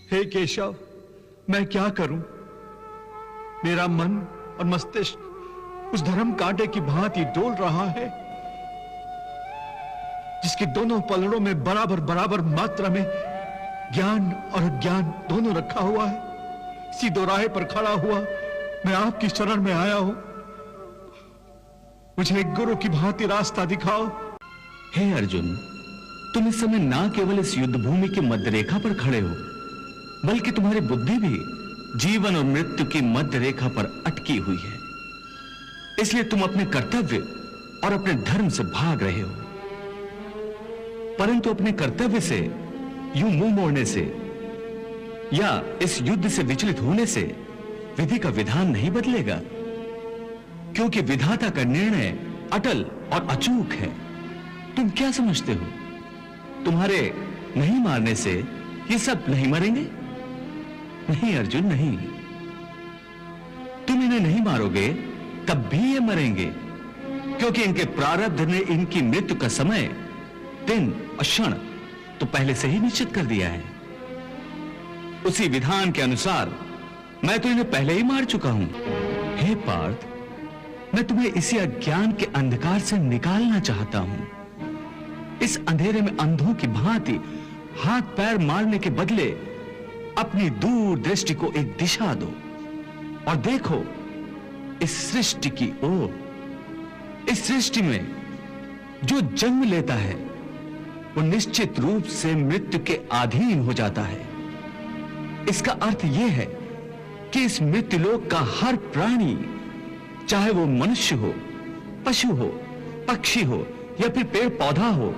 हे केशव, मैं क्या करूं? मेरा मन और मस्तिष्क उस धर्म कांटे की भांति डोल रहा है जिसके दोनों पलड़ों में बराबर बराबर मात्रा में ज्ञान और अज्ञान दोनों रखा हुआ है। इसी दोराहे पर खड़ा हुआ मैं आपकी शरण में आया हूं। मुझे एक गुरु की भांति रास्ता दिखाओ। हे अर्जुन, तुम इस समय ना केवल इस युद्ध भूमि की मध्य रेखा पर खड़े हो, बल्कि तुम्हारी बुद्धि भी जीवन और मृत्यु की मध्य रेखा पर अटकी हुई है। इसलिए तुम अपने कर्तव्य और अपने धर्म से भाग रहे हो, परंतु अपने कर्तव्य से यूं मुंह मोड़ने से या इस युद्ध से विचलित होने से विधि का विधान नहीं बदलेगा, क्योंकि विधाता का निर्णय अटल और अचूक है। तुम क्या समझते हो, तुम्हारे नहीं मारने से ये सब नहीं मरेंगे? नहीं अर्जुन, नहीं। तुम इन्हें नहीं मारोगे तब भी ये मरेंगे, क्योंकि इनके प्रारब्ध ने इनकी मृत्यु का समय, दिन और क्षण तो पहले से ही निश्चित कर दिया है। उसी विधान के अनुसार मैं तो इन्हें पहले ही मार चुका हूं। हे पार्थ, मैं तुम्हें इसी अज्ञान के अंधकार से निकालना चाहता हूं। इस अंधेरे में अंधों की भांति हाथ पैर मारने के बदले अपनी दूर दृष्टि को एक दिशा दो और देखो इस सृष्टि की ओर। इस सृष्टि में जो जन्म लेता है वो निश्चित रूप से मृत्यु के अधीन हो जाता है। इसका अर्थ यह है कि इस मृत्युलोक का हर प्राणी, चाहे वो मनुष्य हो, पशु हो, पक्षी हो या फिर पेड़ पौधा हो,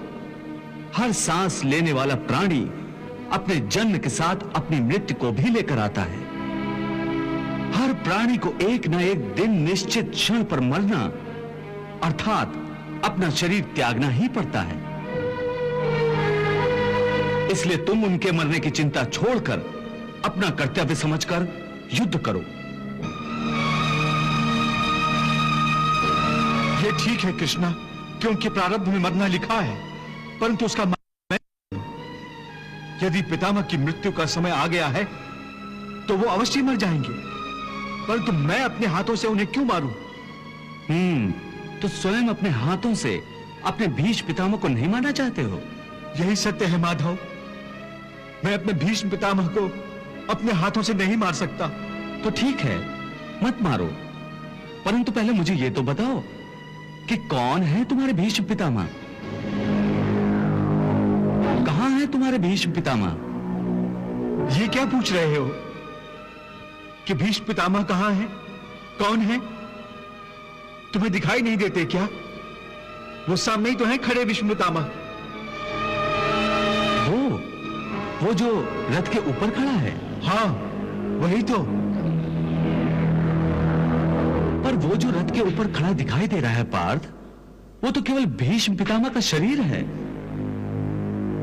हर सांस लेने वाला प्राणी अपने जन्म के साथ अपनी मृत्यु को भी लेकर आता है। हर प्राणी को एक ना एक दिन निश्चित क्षण पर मरना अर्थात अपना शरीर त्यागना ही पड़ता है। इसलिए तुम उनके मरने की चिंता छोड़कर अपना कर्तव्य समझकर युद्ध करो। ये ठीक है कृष्णा, क्योंकि प्रारब्ध में मरना लिखा है, परंतु उसका यदि पितामह की मृत्यु का समय आ गया है तो वो अवश्य मर जाएंगे, परंतु मैं अपने हाथों से उन्हें क्यों मारूं? तो स्वयं अपने हाथों से अपने भीष्म पितामह को नहीं मारना चाहते हो? यही सत्य है माधव। मैं अपने भीष्म पितामह को अपने हाथों से नहीं मार सकता। तो ठीक है, मत मारो, परंतु पहले मुझे यह तो बताओ कि कौन है तुम्हारे भीष्म पितामह? कहां है तुम्हारे भीष्म पितामह? ये क्या पूछ रहे हो कि भीष्म पितामह कहां है, कौन है? तुम्हें दिखाई नहीं देते क्या? वो सामने ही तो है खड़े भीष्म पितामह। वो जो रथ के ऊपर खड़ा है? हाँ, वही तो। पर वो जो रथ के ऊपर खड़ा दिखाई दे रहा है पार्थ, वो तो केवल भीष्म पितामह का शरीर है।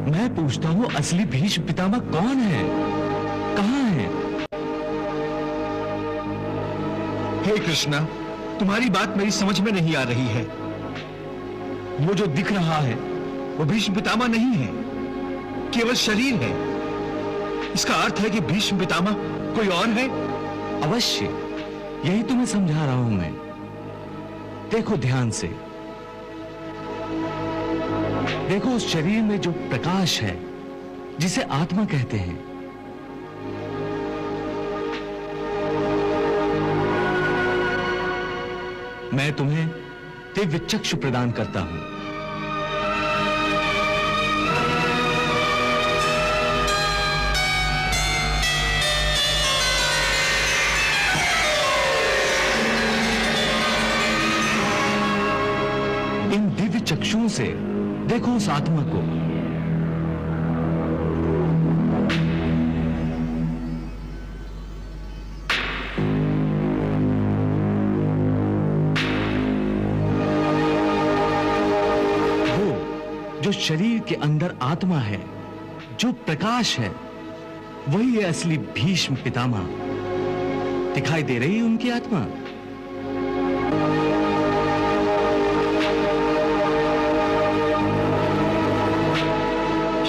मैं पूछता हूं असली भीष्म पितामह कौन है, कहां है? हे कृष्णा, तुम्हारी बात मेरी समझ में नहीं आ रही है। वो जो दिख रहा है वो भीष्म पितामह नहीं है, केवल शरीर है। इसका अर्थ है कि भीष्म पितामह कोई और है। अवश्य, यही तुम्हें समझा रहा हूं मैं। देखो ध्यान से, देखो उस शरीर में जो प्रकाश है जिसे आत्मा कहते हैं, मैं तुम्हें दिव्य चक्षु प्रदान करता हूं। इन दिव्य चक्षुओं से देखो उस आत्मा को। जो शरीर के अंदर आत्मा है, जो प्रकाश है, वही है असली भीष्म पितामह। दिखाई दे रही है उनकी आत्मा?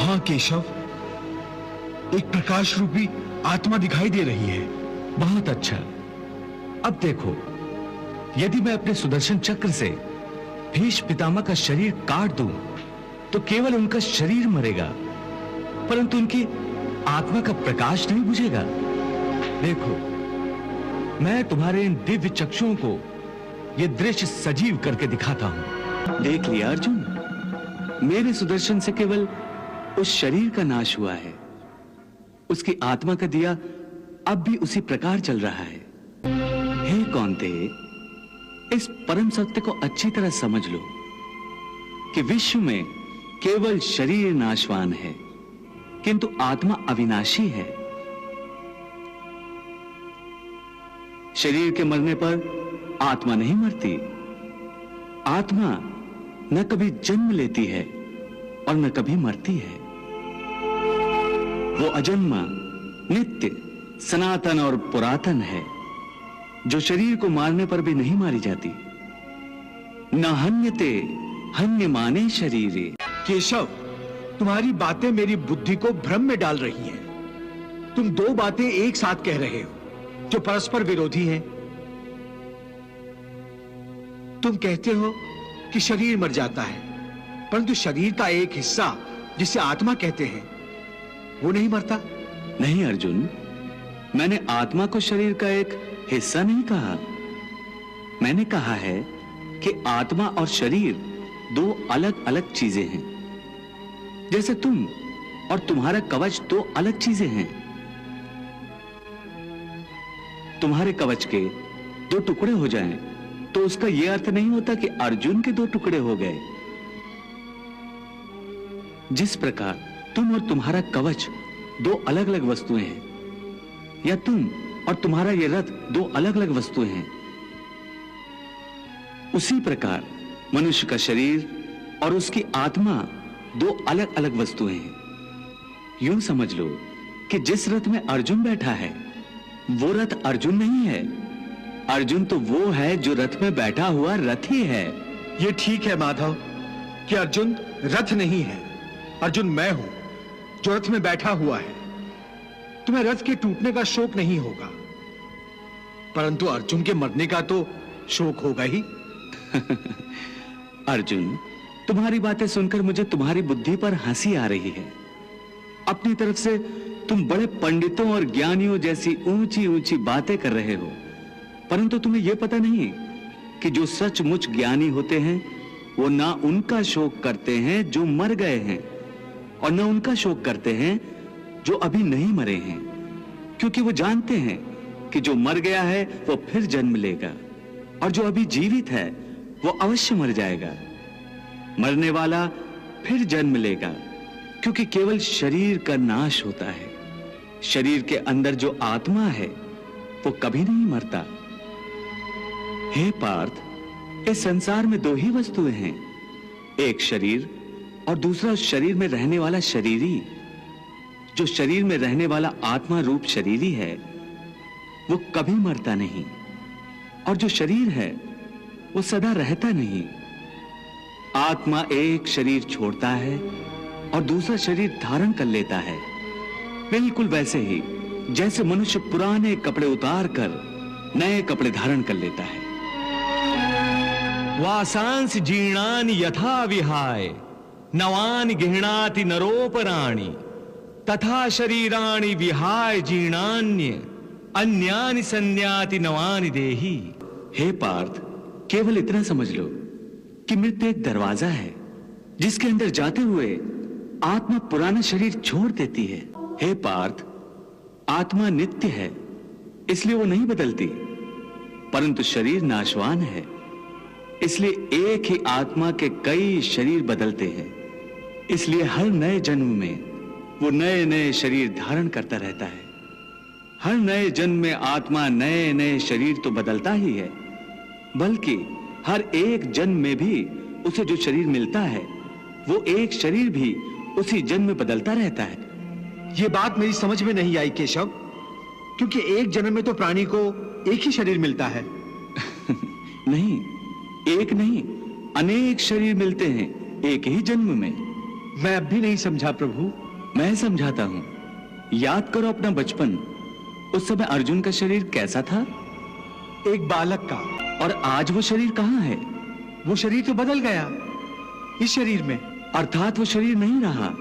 हाँ केशव, एक प्रकाश रूपी आत्मा दिखाई दे रही है। बहुत अच्छा। अब देखो, यदि मैं अपने सुदर्शन चक्र से भीष्म पितामह का शरीर काट दूं, तो केवल उनका शरीर मरेगा, परंतु उनकी आत्मा का प्रकाश नहीं बुझेगा। देखो, मैं तुम्हारे इन दिव्य चक्षुओं को यह दृश्य सजीव करके दिखाता हूं। देख लिया अर्जुन, मेरे सुदर्शन से केवल उस शरीर का नाश हुआ है, उसकी आत्मा का दिया अब भी उसी प्रकार चल रहा है। हे कौन्ते, इस परम सत्य को अच्छी तरह समझ लो कि विश्व में केवल शरीर नाशवान है, किंतु आत्मा अविनाशी है। शरीर के मरने पर आत्मा नहीं मरती। आत्मा न कभी जन्म लेती है और न कभी मरती है। वो अजन्मा, नित्य, सनातन और पुरातन है, जो शरीर को मारने पर भी नहीं मारी जाती। न हन्यते हन्यमाने शरीरे। केशव, तुम्हारी बातें मेरी बुद्धि को भ्रम में डाल रही हैं। तुम दो बातें एक साथ कह रहे हो जो परस्पर विरोधी हैं। तुम कहते हो कि शरीर मर जाता है, परंतु शरीर का एक हिस्सा जिसे आत्मा कहते हैं वो नहीं मरता। नहीं अर्जुन, मैंने आत्मा को शरीर का एक हिस्सा नहीं कहा। मैंने कहा है कि आत्मा और शरीर दो अलग अलग चीजें हैं। जैसे तुम और तुम्हारा कवच दो अलग चीजें हैं। तुम्हारे कवच के दो टुकड़े हो जाएं, तो उसका यह अर्थ नहीं होता कि अर्जुन के दो टुकड़े हो गए। जिस प्रकार तुम और तुम्हारा कवच दो अलग अलग वस्तुएं हैं, या तुम और तुम्हारा यह रथ दो अलग अलग वस्तुएं हैं, उसी प्रकार मनुष्य का शरीर और उसकी आत्मा दो अलग अलग वस्तुएं हैं। यूं समझ लो कि जिस रथ में अर्जुन बैठा है वो रथ अर्जुन नहीं है। अर्जुन तो वो है जो रथ में बैठा हुआ रथी है। ये ठीक है माधव कि अर्जुन रथ नहीं है। अर्जुन मैं हूं जो रथ में बैठा हुआ है। तुम्हें रथ के टूटने का शोक नहीं होगा, परंतु अर्जुन के मरने का तो शोक होगा ही। अर्जुन, तुम्हारी बातें सुनकर मुझे तुम्हारी बुद्धि पर हंसी आ रही है। अपनी तरफ से तुम बड़े पंडितों और ज्ञानियों जैसी ऊंची ऊंची बातें कर रहे हो, परंतु तुम्हें यह पता नहीं कि जो सचमुच ज्ञानी होते हैं वो ना उनका शोक करते हैं जो मर गए हैं, और न उनका शोक करते हैं जो अभी नहीं मरे हैं, क्योंकि वो जानते हैं कि जो मर गया है वो फिर जन्म लेगा, और जो अभी जीवित है वो अवश्य मर जाएगा। मरने वाला फिर जन्म लेगा, क्योंकि केवल शरीर का नाश होता है। शरीर के अंदर जो आत्मा है वो कभी नहीं मरता। हे पार्थ, इस संसार में दो ही वस्तुएं हैं, एक शरीर और दूसरा शरीर में रहने वाला शरीरी। जो शरीर में रहने वाला आत्मा रूप शरीरी है वो कभी मरता नहीं, और जो शरीर है वो सदा रहता नहीं। आत्मा एक शरीर छोड़ता है और दूसरा शरीर धारण कर लेता है, बिल्कुल वैसे ही जैसे मनुष्य पुराने कपड़े उतार कर नए कपड़े धारण कर लेता है। वासांस जीर्णानि यथा विहाय नवानि गृह्णाति नरोपराणि तथा शरीराणि विहाय जीर्णान्य अन्यानि संन्याति नवानि देहि। हे पार्थ, केवल इतना समझ लो कि मृत्यु एक दरवाजा है जिसके अंदर जाते हुए आत्मा पुराना शरीर छोड़ देती है। हे पार्थ, आत्मा नित्य है, इसलिए वो नहीं बदलती, परंतु शरीर नाशवान है, इसलिए एक ही आत्मा के कई शरीर बदलते हैं। इसलिए हर नए जन्म में वो नए नए शरीर धारण करता रहता है। हर नए जन्म में आत्मा नए नए शरीर तो बदलता ही है, बल्कि हर एक जन्म में भी उसे जो शरीर मिलता है वो एक शरीर भी उसी जन्म में बदलता रहता है। ये बात मेरी समझ में नहीं आई केशव, क्योंकि एक जन्म में तो प्राणी को एक ही शरीर मिलता है। नहीं, एक नहीं, अनेक शरीर मिलते हैं एक ही जन्म में। मैं अब भी नहीं समझा प्रभु। मैं समझाता हूं। याद करो अपना बचपन। उस समय अर्जुन का शरीर कैसा था? एक बालक का। और आज वो शरीर कहां है? वो शरीर तो बदल गया इस शरीर में। अर्थात वो शरीर नहीं रहा।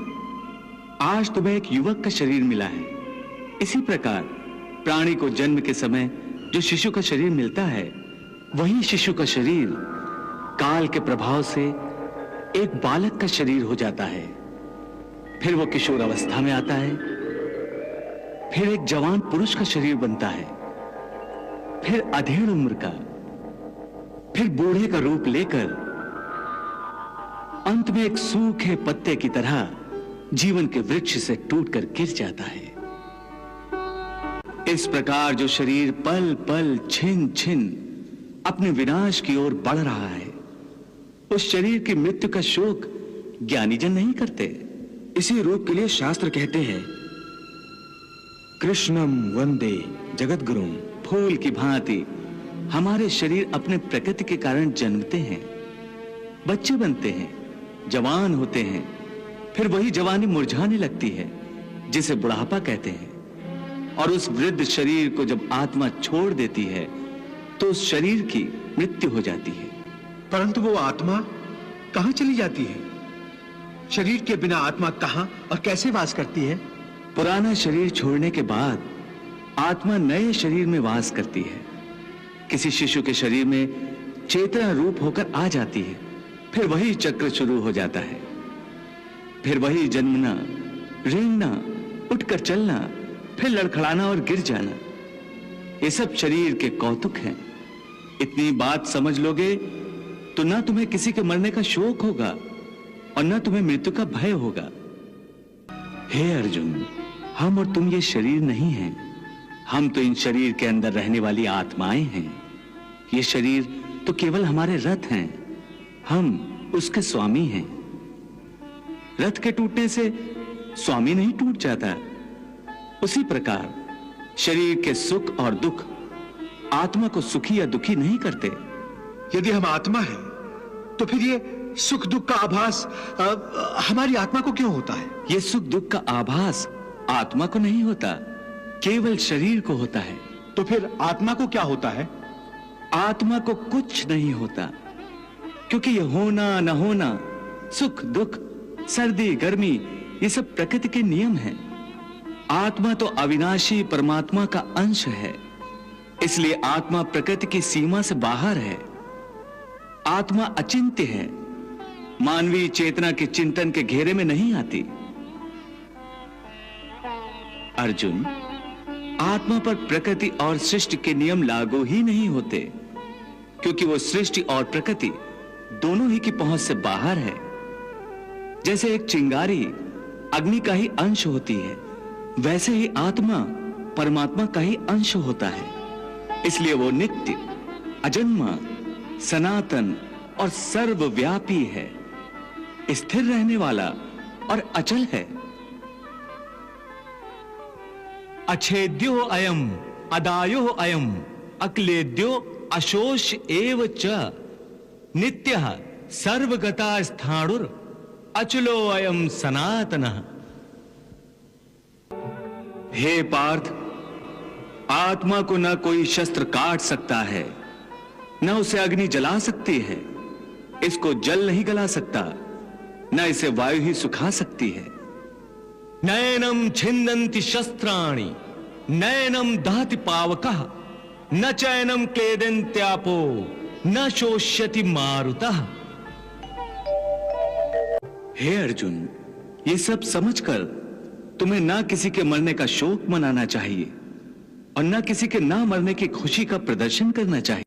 आज तुम्हें एक युवक का शरीर मिला है। इसी प्रकार प्राणी को जन्म के समय जो शिशु का शरीर मिलता है, वही शिशु का शरीर काल के प्रभाव से एक बालक का शरीर हो जाता है। फिर वो किशोर अवस्था में आता है, फिर एक जवान पुरुष का शरीर बनता है, फिर अधेड़ उम्र का, फिर बूढ़े का रूप लेकर अंत में एक सूखे पत्ते की तरह जीवन के वृक्ष से टूटकर गिर जाता है। इस प्रकार जो शरीर पल पल छिन छिन अपने विनाश की ओर बढ़ रहा है, उस शरीर की मृत्यु का शोक ज्ञानीजन नहीं करते। इसी रूप के लिए शास्त्र कहते हैं, कृष्णम वंदे जगद्गुरुम। फूल की भांति हमारे शरीर अपने प्रकृति के कारण जन्मते हैं, बच्चे बनते हैं, जवान होते हैं, फिर वही जवानी मुरझाने लगती है जिसे बुढ़ापा कहते हैं। और उस वृद्ध शरीर को जब आत्मा छोड़ देती है तो उस शरीर की मृत्यु हो जाती है। परंतु वो आत्मा कहां चली जाती है? शरीर के बिना आत्मा कहां और कैसे वास करती है? पुराना शरीर छोड़ने के बाद आत्मा नए शरीर में वास करती है। किसी शिशु के शरीर में चेतना रूप होकर आ जाती है, फिर वही चक्र शुरू हो जाता है। फिर वही जन्मना, रेंगना, उठकर चलना, फिर लड़खड़ाना और गिर जाना। ये सब शरीर के कौतुक हैं। इतनी बात समझ लोगे तो ना तुम्हें किसी के मरने का शोक होगा और ना तुम्हें मृत्यु का भय होगा। हे अर्जुन, हम और तुम ये शरीर नहीं हैं। हम तो इन शरीर के अंदर रहने वाली आत्माएं हैं। ये शरीर तो केवल हमारे रथ हैं, हम उसके स्वामी हैं। रथ के टूटने से स्वामी नहीं टूट जाता। उसी प्रकार शरीर के सुख और दुख आत्मा को सुखी या दुखी नहीं करते। यदि हम आत्मा हैं, तो फिर ये सुख दुख का आभास हमारी आत्मा को क्यों होता है? ये सुख दुख का आभास आत्मा को नहीं होता, केवल शरीर को होता है। तो फिर आत्मा को क्या होता है? आत्मा को कुछ नहीं होता, क्योंकि ये होना न होना, सुख दुख, सर्दी गर्मी, ये सब प्रकृति के नियम हैं। आत्मा तो अविनाशी परमात्मा का अंश है, इसलिए आत्मा प्रकृति की सीमा से बाहर है। आत्मा अचिंत्य है, मानवीय चेतना के चिंतन के घेरे में नहीं आती। अर्जुन, आत्मा पर प्रकृति और सृष्टि के नियम लागू ही नहीं होते, क्योंकि वो सृष्टि और प्रकृति दोनों ही की पहुंच से बाहर है। जैसे एक चिंगारी अग्नि का ही अंश होती है, वैसे ही आत्मा परमात्मा का ही अंश होता है। इसलिए वो नित्य, अजन्मा, सनातन और सर्वव्यापी है, स्थिर रहने वाला और अचल है। अच्छेद्यो अयम अदायो अयम अक्लेद्यो अशोष एव च नित्यः सर्वगता स्थाणुर अचलो अयम सनातनः। हे पार्थ, आत्मा को न कोई शस्त्र काट सकता है, न उसे अग्नि जला सकती है, इसको जल नहीं गला सकता, न इसे वायु ही सुखा सकती है। नैनम छिन्दन्ति शस्त्राणि नैनम दहति पावकः न चैनम क्लेदन्त्यापो न शोष्यति मारुतः। हे अर्जुन, ये सब समझकर तुम्हें ना किसी के मरने का शोक मनाना चाहिए और ना किसी के ना मरने की खुशी का प्रदर्शन करना चाहिए।